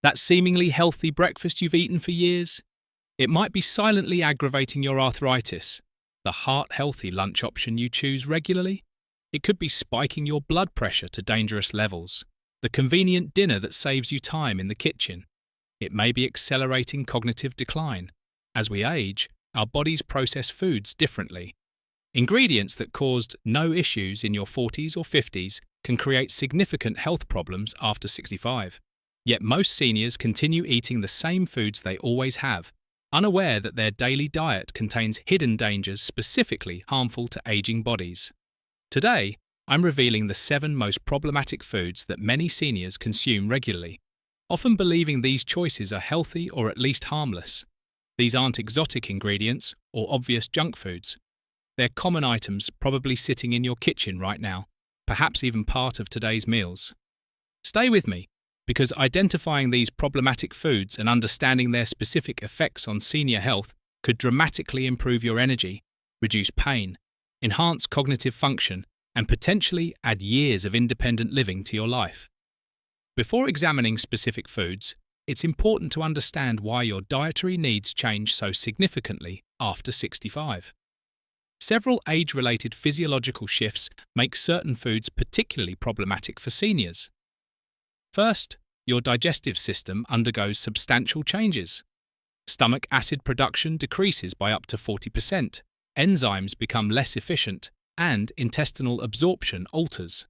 That seemingly healthy breakfast you've eaten for years? It might be silently aggravating your arthritis. The heart-healthy lunch option you choose regularly? It could be spiking your blood pressure to dangerous levels. The convenient dinner that saves you time in the kitchen. It may be accelerating cognitive decline. As we age, our bodies process foods differently. Ingredients that caused no issues in your 40s or 50s can create significant health problems after 65. Yet most seniors continue eating the same foods they always have, unaware that their daily diet contains hidden dangers specifically harmful to aging bodies. Today, I'm revealing the 7 most problematic foods that many seniors consume regularly, often believing these choices are healthy or at least harmless. These aren't exotic ingredients or obvious junk foods. They're common items probably sitting in your kitchen right now, perhaps even part of today's meals. Stay with me, because identifying these problematic foods and understanding their specific effects on senior health could dramatically improve your energy, reduce pain, enhance cognitive function, and potentially add years of independent living to your life. Before examining specific foods, it's important to understand why your dietary needs change so significantly after 65. Several age-related physiological shifts make certain foods particularly problematic for seniors. First, your digestive system undergoes substantial changes. Stomach acid production decreases by up to 40%, enzymes become less efficient, and intestinal absorption alters.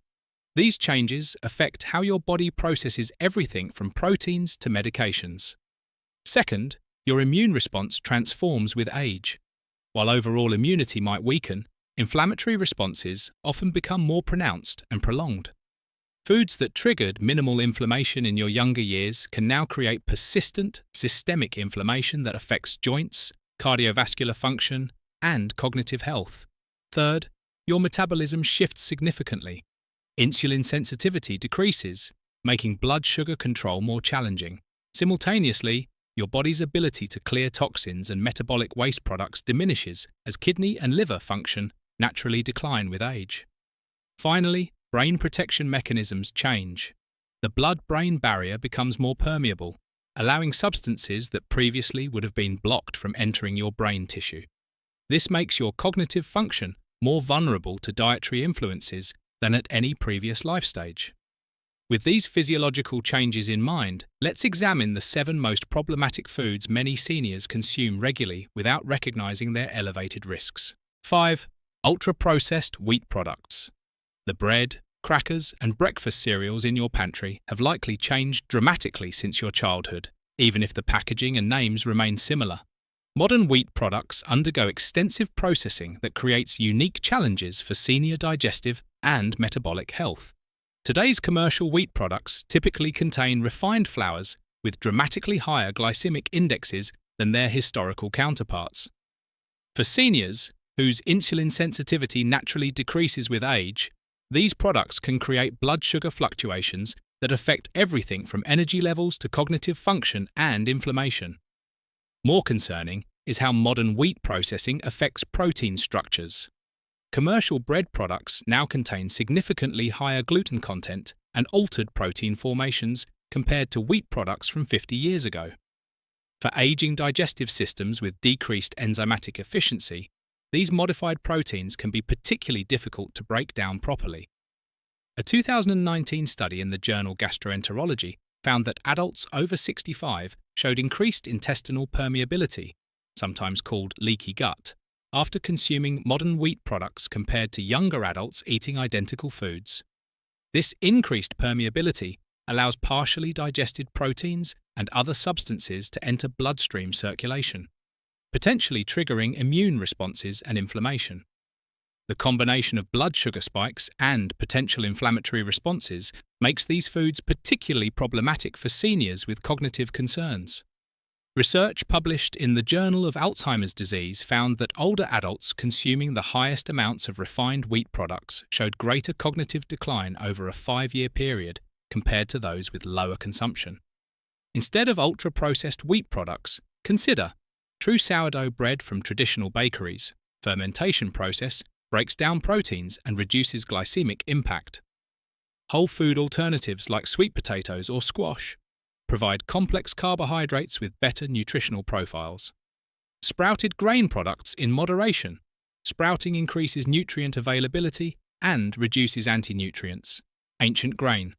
These changes affect how your body processes everything from proteins to medications. Second, your immune response transforms with age. While overall immunity might weaken, inflammatory responses often become more pronounced and prolonged. Foods that triggered minimal inflammation in your younger years can now create persistent, systemic inflammation that affects joints, cardiovascular function, and cognitive health. Third, your metabolism shifts significantly. Insulin sensitivity decreases, making blood sugar control more challenging. Simultaneously, your body's ability to clear toxins and metabolic waste products diminishes as kidney and liver function naturally decline with age. Finally, brain protection mechanisms change. The blood-brain barrier becomes more permeable, allowing substances that previously would have been blocked from entering your brain tissue. This makes your cognitive function more vulnerable to dietary influences than at any previous life stage. With these physiological changes in mind, let's examine the 7 most problematic foods many seniors consume regularly without recognizing their elevated risks. 5. Ultra-processed wheat products. The bread, crackers, and breakfast cereals in your pantry have likely changed dramatically since your childhood, even if the packaging and names remain similar. Modern wheat products undergo extensive processing that creates unique challenges for senior digestive and metabolic health. Today's commercial wheat products typically contain refined flours with dramatically higher glycemic indexes than their historical counterparts. For seniors, whose insulin sensitivity naturally decreases with age, these products can create blood sugar fluctuations that affect everything from energy levels to cognitive function and inflammation. More concerning is how modern wheat processing affects protein structures. Commercial bread products now contain significantly higher gluten content and altered protein formations compared to wheat products from 50 years ago. For aging digestive systems with decreased enzymatic efficiency, these modified proteins can be particularly difficult to break down properly. A 2019 study in the journal Gastroenterology found that adults over 65 showed increased intestinal permeability, sometimes called leaky gut, after consuming modern wheat products compared to younger adults eating identical foods. This increased permeability allows partially digested proteins and other substances to enter bloodstream circulation, potentially triggering immune responses and inflammation. The combination of blood sugar spikes and potential inflammatory responses makes these foods particularly problematic for seniors with cognitive concerns. Research published in the Journal of Alzheimer's Disease found that older adults consuming the highest amounts of refined wheat products showed greater cognitive decline over a 5-year period compared to those with lower consumption. Instead of ultra-processed wheat products, consider true sourdough bread from traditional bakeries. Fermentation process breaks down proteins and reduces glycemic impact. Whole food alternatives like sweet potatoes or squash. provide complex carbohydrates with better nutritional profiles. Sprouted grain products in moderation. Sprouting increases nutrient availability and reduces anti-nutrients. Ancient grain.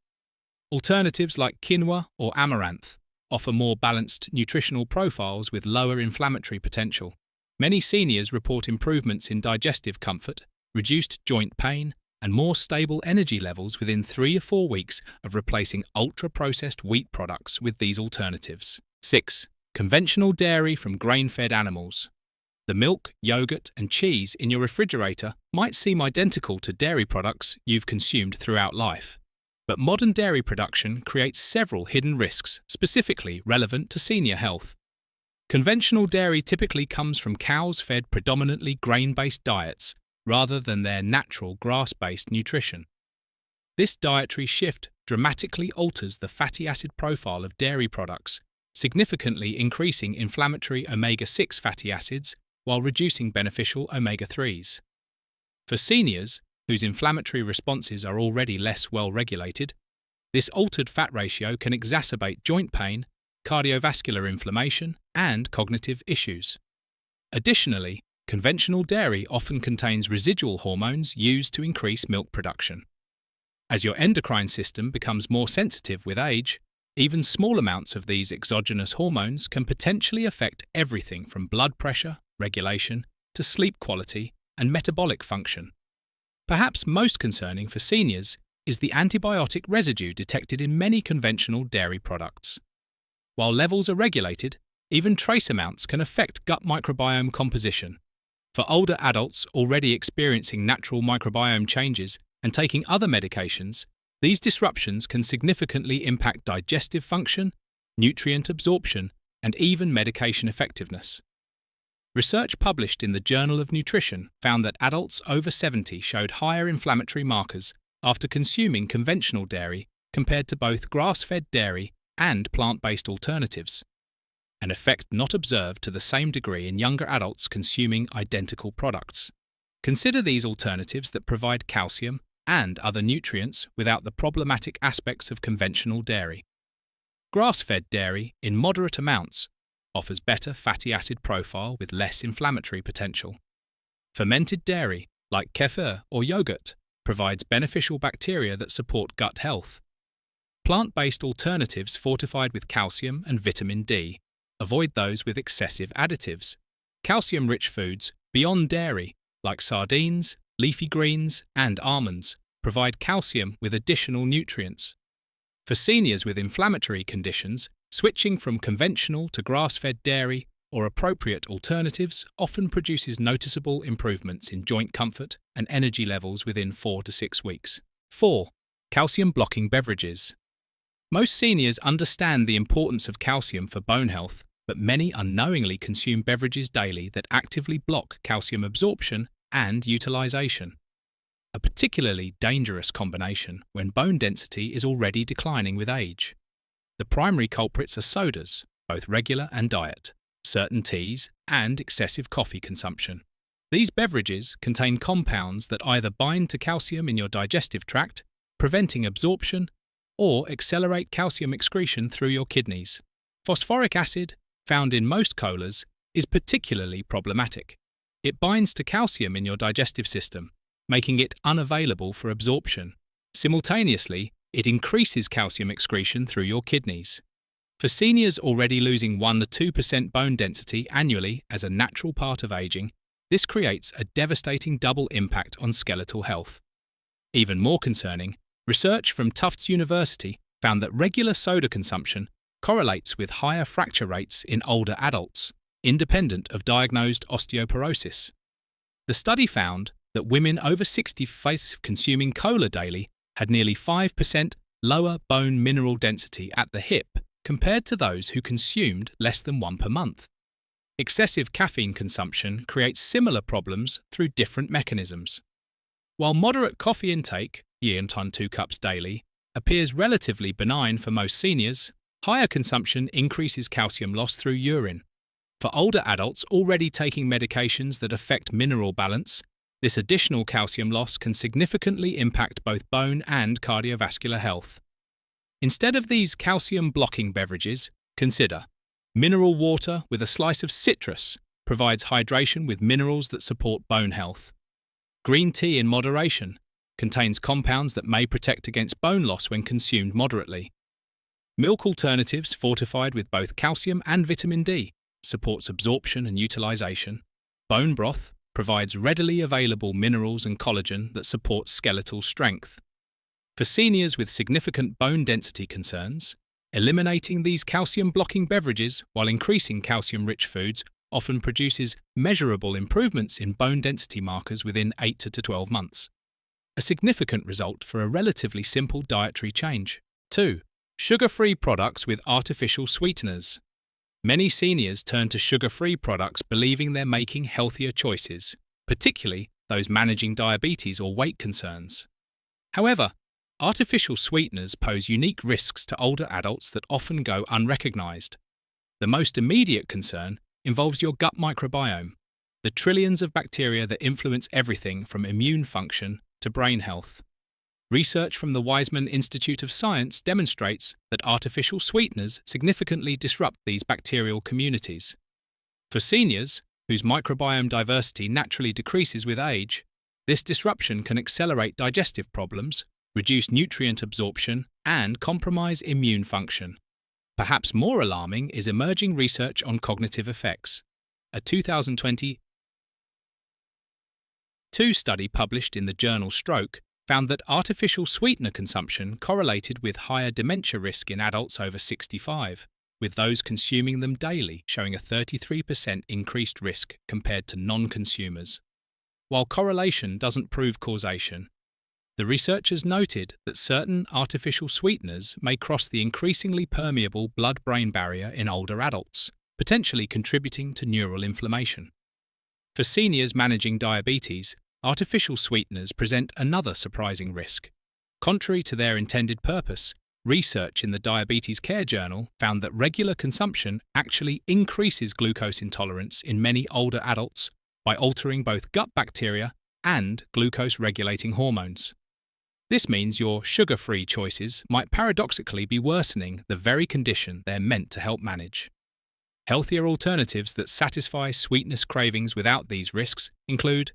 Alternatives like quinoa or amaranth offer more balanced nutritional profiles with lower inflammatory potential. Many seniors report improvements in digestive comfort, reduced joint pain, and more stable energy levels within 3 or 4 weeks of replacing ultra-processed wheat products with these alternatives. 6. Conventional dairy from grain-fed animals. The milk, yogurt, and cheese in your refrigerator might seem identical to dairy products you've consumed throughout life. But modern dairy production creates several hidden risks specifically relevant to senior health. Conventional dairy typically comes from cows fed predominantly grain-based diets rather than their natural grass-based nutrition. This dietary shift dramatically alters the fatty acid profile of dairy products, significantly increasing inflammatory omega-6 fatty acids while reducing beneficial omega-3s. For seniors, whose inflammatory responses are already less well regulated, this altered fat ratio can exacerbate joint pain, cardiovascular inflammation, and cognitive issues. Additionally, conventional dairy often contains residual hormones used to increase milk production. As your endocrine system becomes more sensitive with age, even small amounts of these exogenous hormones can potentially affect everything from blood pressure, regulation, to sleep quality and metabolic function. Perhaps most concerning for seniors is the antibiotic residue detected in many conventional dairy products. While levels are regulated, even trace amounts can affect gut microbiome composition. For older adults already experiencing natural microbiome changes and taking other medications, these disruptions can significantly impact digestive function, nutrient absorption, and even medication effectiveness. Research published in the Journal of Nutrition found that adults over 70 showed higher inflammatory markers after consuming conventional dairy compared to both grass-fed dairy and plant-based alternatives, an effect not observed to the same degree in younger adults consuming identical products. Consider these alternatives that provide calcium and other nutrients without the problematic aspects of conventional dairy. Grass-fed dairy, in moderate amounts, offers better fatty acid profile with less inflammatory potential. Fermented dairy, like kefir or yogurt, provides beneficial bacteria that support gut health. Plant-based alternatives fortified with calcium and vitamin D. Avoid those with excessive additives. Calcium-rich foods beyond dairy, like sardines, leafy greens, and almonds, provide calcium with additional nutrients. For seniors with inflammatory conditions, switching from conventional to grass-fed dairy or appropriate alternatives often produces noticeable improvements in joint comfort and energy levels within 4 to 6 weeks. 4. Calcium-blocking beverages. Most seniors understand the importance of calcium for bone health, but many unknowingly consume beverages daily that actively block calcium absorption and utilization. A particularly dangerous combination when bone density is already declining with age. The primary culprits are sodas, both regular and diet, certain teas, and excessive coffee consumption. These beverages contain compounds that either bind to calcium in your digestive tract, preventing absorption, or accelerate calcium excretion through your kidneys. Phosphoric acid, found in most colas, is particularly problematic. It binds to calcium in your digestive system, making it unavailable for absorption. Simultaneously, it increases calcium excretion through your kidneys. For seniors already losing 1 to 2% bone density annually as a natural part of aging, this creates a devastating double impact on skeletal health. Even more concerning, research from Tufts University found that regular soda consumption correlates with higher fracture rates in older adults, independent of diagnosed osteoporosis. The study found that women over 60 consuming cola daily had nearly 5% lower bone mineral density at the hip compared to those who consumed less than 1 per month. Excessive caffeine consumption creates similar problems through different mechanisms. While moderate coffee intake, 2 cups daily, appears relatively benign for most seniors, higher consumption increases calcium loss through urine. For older adults already taking medications that affect mineral balance, this additional calcium loss can significantly impact both bone and cardiovascular health. Instead of these calcium-blocking beverages, consider mineral water with a slice of citrus provides hydration with minerals that support bone health. Green tea in moderation contains compounds that may protect against bone loss when consumed moderately. Milk alternatives fortified with both calcium and vitamin D supports absorption and utilization. Bone broth provides readily available minerals and collagen that support skeletal strength. For seniors with significant bone density concerns, eliminating these calcium-blocking beverages while increasing calcium-rich foods often produces measurable improvements in bone density markers within 8 to 12 months. A significant result for a relatively simple dietary change. 2. Sugar-free products with artificial sweeteners. Many seniors turn to sugar-free products believing they're making healthier choices, particularly those managing diabetes or weight concerns. However, artificial sweeteners pose unique risks to older adults that often go unrecognized. The most immediate concern involves your gut microbiome, the trillions of bacteria that influence everything from immune function to brain health. Research from the Weizmann Institute of Science demonstrates that artificial sweeteners significantly disrupt these bacterial communities. For seniors, whose microbiome diversity naturally decreases with age, this disruption can accelerate digestive problems, reduce nutrient absorption, and compromise immune function. Perhaps more alarming is emerging research on cognitive effects. A 2022 study published in the journal Stroke found that artificial sweetener consumption correlated with higher dementia risk in adults over 65, with those consuming them daily showing a 33% increased risk compared to non-consumers. While correlation doesn't prove causation, the researchers noted that certain artificial sweeteners may cross the increasingly permeable blood-brain barrier in older adults, potentially contributing to neural inflammation. For seniors managing diabetes, artificial sweeteners present another surprising risk. Contrary to their intended purpose, research in the Diabetes Care Journal found that regular consumption actually increases glucose intolerance in many older adults by altering both gut bacteria and glucose-regulating hormones. This means your sugar-free choices might paradoxically be worsening the very condition they're meant to help manage. Healthier alternatives that satisfy sweetness cravings without these risks include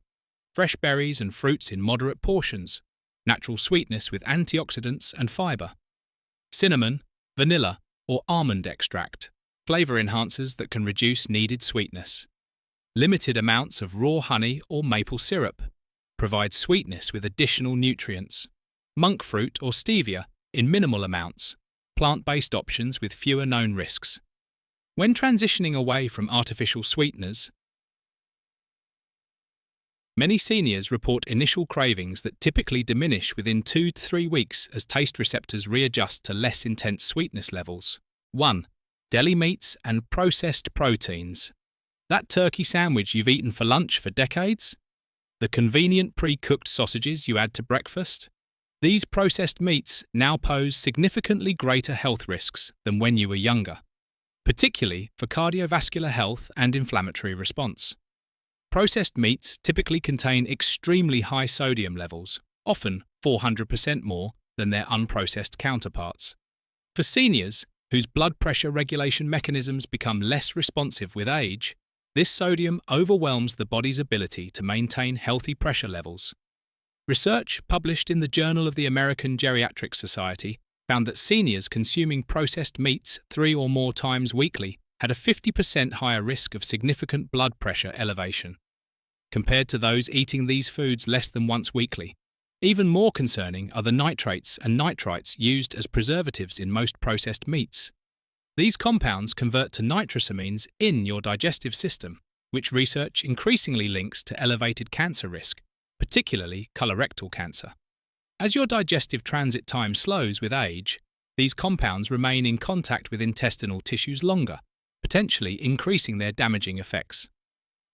fresh berries and fruits in moderate portions, natural sweetness with antioxidants and fiber, cinnamon, vanilla, or almond extract, flavor enhancers that can reduce needed sweetness. Limited amounts of raw honey or maple syrup provide sweetness with additional nutrients. Monk fruit or stevia in minimal amounts, plant-based options with fewer known risks. When transitioning away from artificial sweeteners, many seniors report initial cravings that typically diminish within 2 to 3 weeks as taste receptors readjust to less intense sweetness levels. 1. Deli meats and processed proteins. That turkey sandwich you've eaten for lunch for decades? The convenient pre-cooked sausages you add to breakfast? These processed meats now pose significantly greater health risks than when you were younger, particularly for cardiovascular health and inflammatory response. Processed meats typically contain extremely high sodium levels, often 400% more than their unprocessed counterparts. For seniors, whose blood pressure regulation mechanisms become less responsive with age, this sodium overwhelms the body's ability to maintain healthy pressure levels. Research published in the Journal of the American Geriatric Society found that seniors consuming processed meats 3 or more times weekly had a 50% higher risk of significant blood pressure elevation, compared to those eating these foods less than once weekly. Even more concerning are the nitrates and nitrites used as preservatives in most processed meats. These compounds convert to nitrosamines in your digestive system, which research increasingly links to elevated cancer risk, particularly colorectal cancer. As your digestive transit time slows with age, these compounds remain in contact with intestinal tissues longer, potentially increasing their damaging effects.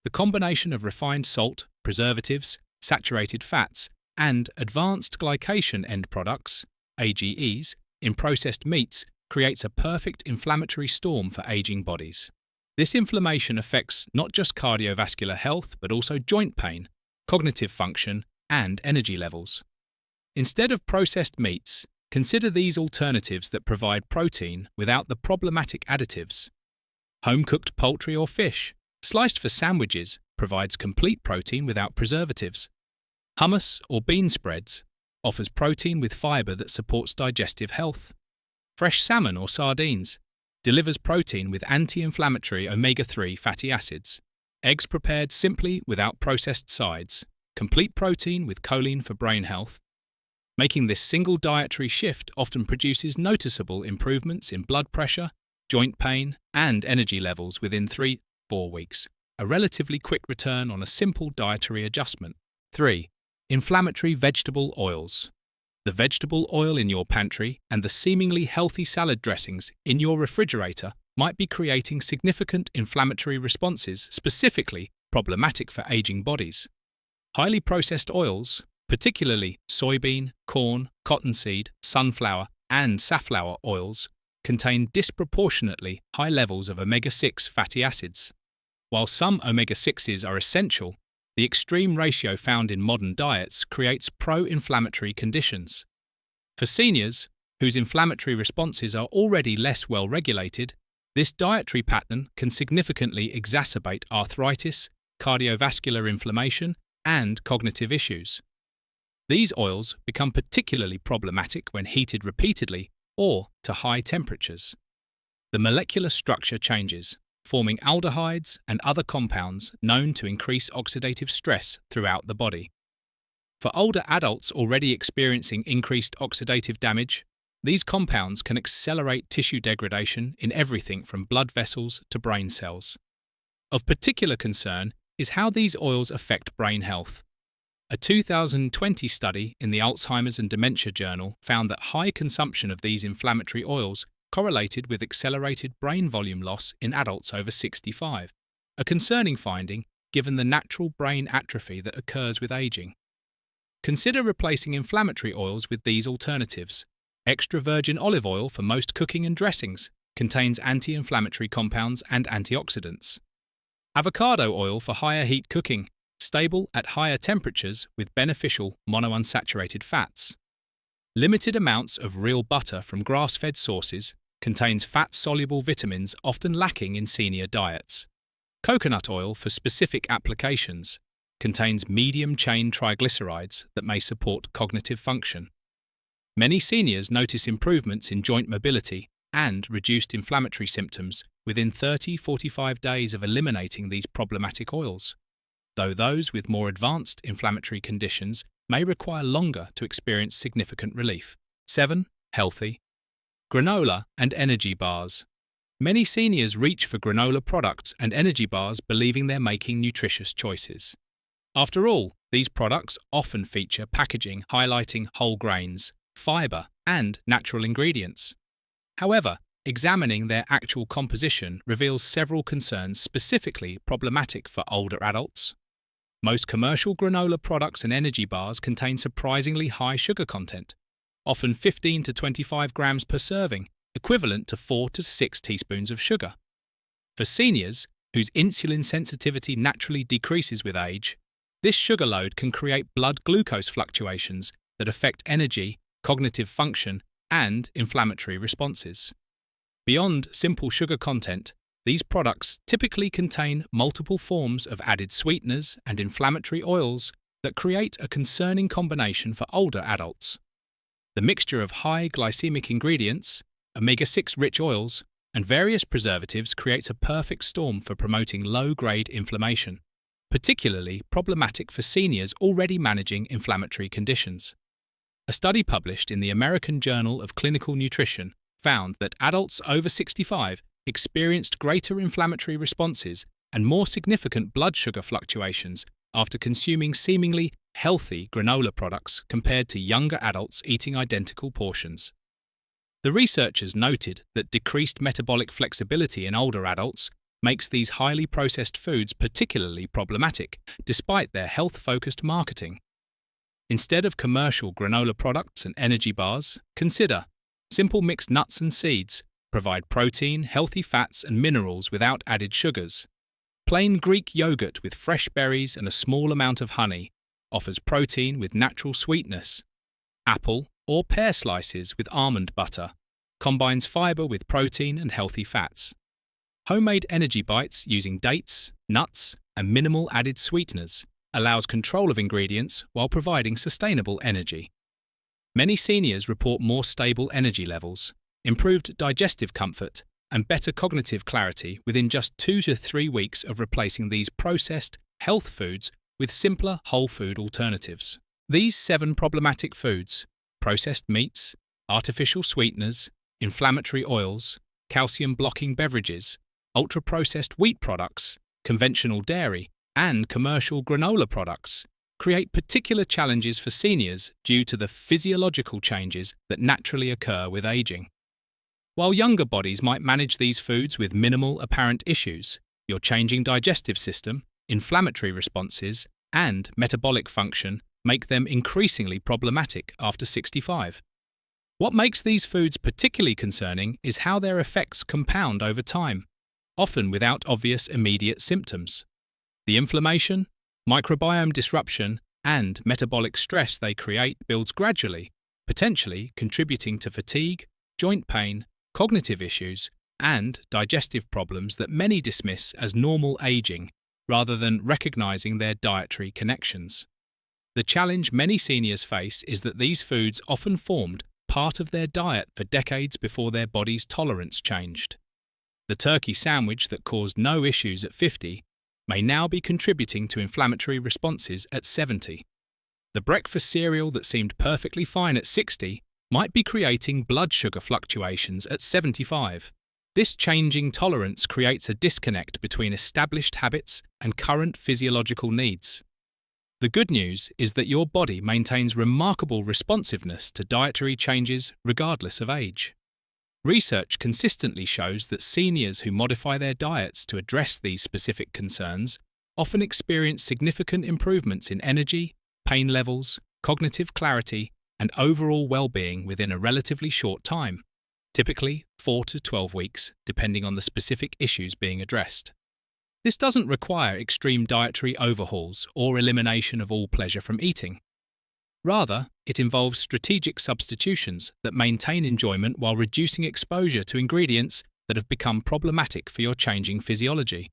The combination of refined salt, preservatives, saturated fats, and advanced glycation end products, AGEs, in processed meats creates a perfect inflammatory storm for aging bodies. This inflammation affects not just cardiovascular health but also joint pain, cognitive function, and energy levels. Instead of processed meats, Consider these alternatives that provide protein without the problematic additives. Home-cooked poultry or fish, sliced for sandwiches, provides complete protein without preservatives. Hummus or bean spreads offers protein with fiber that supports digestive health. Fresh salmon or sardines delivers protein with anti-inflammatory omega-3 fatty acids. Eggs prepared simply without processed sides, complete protein with choline for brain health. Making this single dietary shift often produces noticeable improvements in blood pressure, joint pain, and energy levels within 3-4 weeks, a relatively quick return on a simple dietary adjustment. 3. Inflammatory vegetable oils. The vegetable oil in your pantry and the seemingly healthy salad dressings in your refrigerator might be creating significant inflammatory responses, specifically problematic for aging bodies. Highly processed oils, particularly soybean, corn, cottonseed, sunflower, and safflower oils, contain disproportionately high levels of omega-6 fatty acids. While some omega-6s are essential, the extreme ratio found in modern diets creates pro-inflammatory conditions. For seniors, whose inflammatory responses are already less well regulated, this dietary pattern can significantly exacerbate arthritis, cardiovascular inflammation, and cognitive issues. These oils become particularly problematic when heated repeatedly or to high temperatures. The molecular structure changes, forming aldehydes and other compounds known to increase oxidative stress throughout the body. For older adults already experiencing increased oxidative damage, these compounds can accelerate tissue degradation in everything from blood vessels to brain cells. Of particular concern is how these oils affect brain health. A 2020 study in the Alzheimer's and Dementia Journal found that high consumption of these inflammatory oils correlated with accelerated brain volume loss in adults over 65, a concerning finding given the natural brain atrophy that occurs with aging. Consider replacing inflammatory oils with these alternatives. Extra virgin olive oil for most cooking and dressings contains anti-inflammatory compounds and antioxidants. Avocado oil for higher heat cooking, stable at higher temperatures with beneficial monounsaturated fats. Limited amounts of real butter from grass-fed sources contains fat-soluble vitamins often lacking in senior diets. Coconut oil for specific applications contains medium-chain triglycerides that may support cognitive function. Many seniors notice improvements in joint mobility and reduced inflammatory symptoms within 30-45 days of eliminating these problematic oils, though those with more advanced inflammatory conditions may require longer to experience significant relief. 7. Healthy. Granola and energy bars. Many seniors reach for granola products and energy bars believing they're making nutritious choices. After all, these products often feature packaging highlighting whole grains, fiber, and natural ingredients. However, examining their actual composition reveals several concerns specifically problematic for older adults. Most commercial granola products and energy bars contain surprisingly high sugar content, often 15 to 25 grams per serving, equivalent to 4 to 6 teaspoons of sugar. For seniors, whose insulin sensitivity naturally decreases with age, this sugar load can create blood glucose fluctuations that affect energy, cognitive function, and inflammatory responses. Beyond simple sugar content, these products typically contain multiple forms of added sweeteners and inflammatory oils that create a concerning combination for older adults. The mixture of high glycemic ingredients, omega-6 rich oils, and various preservatives creates a perfect storm for promoting low-grade inflammation, particularly problematic for seniors already managing inflammatory conditions. A study published in the American Journal of Clinical Nutrition found that adults over 65 experienced greater inflammatory responses and more significant blood sugar fluctuations after consuming seemingly healthy granola products compared to younger adults eating identical portions. The researchers noted that decreased metabolic flexibility in older adults makes these highly processed foods particularly problematic, despite their health-focused marketing. Instead of commercial granola products and energy bars, consider simple mixed nuts and seeds, provide protein, healthy fats and minerals without added sugars. Plain Greek yogurt with fresh berries and a small amount of honey offers protein with natural sweetness. Apple, or pear slices with almond butter, combines fiber with protein and healthy fats. Homemade energy bites using dates, nuts, and minimal added sweeteners allows control of ingredients while providing sustainable energy. Many seniors report more stable energy levels, improved digestive comfort, and better cognitive clarity within just 2 to 3 weeks of replacing these processed, health foods with simpler whole food alternatives. These 7 problematic foods, processed meats, artificial sweeteners, inflammatory oils, calcium-blocking beverages, ultra-processed wheat products, conventional dairy, and commercial granola products, create particular challenges for seniors due to the physiological changes that naturally occur with aging. While younger bodies might manage these foods with minimal apparent issues, your changing digestive system, inflammatory responses, and metabolic function make them increasingly problematic after 65. What makes these foods particularly concerning is how their effects compound over time, often without obvious immediate symptoms. The inflammation, microbiome disruption, and metabolic stress they create builds gradually, potentially contributing to fatigue, joint pain, cognitive issues, and digestive problems that many dismiss as normal aging rather than recognizing their dietary connections. The challenge many seniors face is that these foods often formed part of their diet for decades before their body's tolerance changed. The turkey sandwich that caused no issues at 50 may now be contributing to inflammatory responses at 70. The breakfast cereal that seemed perfectly fine at 60 might be creating blood sugar fluctuations at 75. This changing tolerance creates a disconnect between established habits and current physiological needs. The good news is that your body maintains remarkable responsiveness to dietary changes regardless of age. Research consistently shows that seniors who modify their diets to address these specific concerns often experience significant improvements in energy, pain levels, cognitive clarity, and overall well-being within a relatively short time, typically 4 to 12 weeks, depending on the specific issues being addressed. This doesn't require extreme dietary overhauls or elimination of all pleasure from eating. Rather, it involves strategic substitutions that maintain enjoyment while reducing exposure to ingredients that have become problematic for your changing physiology.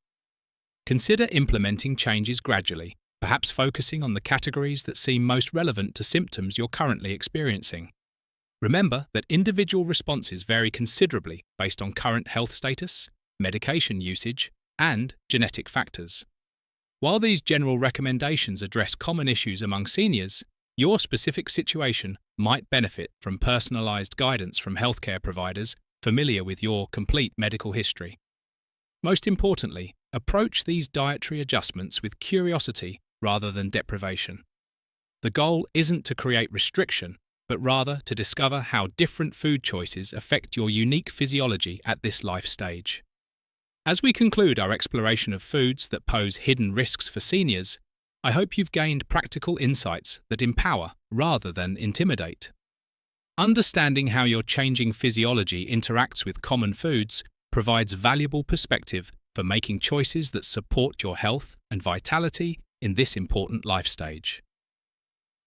Consider implementing changes gradually, perhaps focusing on the categories that seem most relevant to symptoms you're currently experiencing. Remember that individual responses vary considerably based on current health status, medication usage, and genetic factors. While these general recommendations address common issues among seniors, your specific situation might benefit from personalized guidance from healthcare providers familiar with your complete medical history. Most importantly, approach these dietary adjustments with curiosity rather than deprivation. The goal isn't to create restriction, but rather to discover how different food choices affect your unique physiology at this life stage. As we conclude our exploration of foods that pose hidden risks for seniors, I hope you've gained practical insights that empower rather than intimidate. Understanding how your changing physiology interacts with common foods provides valuable perspective for making choices that support your health and vitality in this important life stage.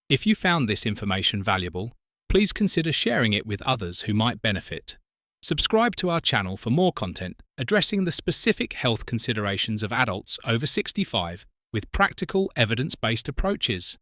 If you found this information valuable, please consider sharing it with others who might benefit. Subscribe to our channel for more content addressing the specific health considerations of adults over 65 with practical, evidence-based approaches.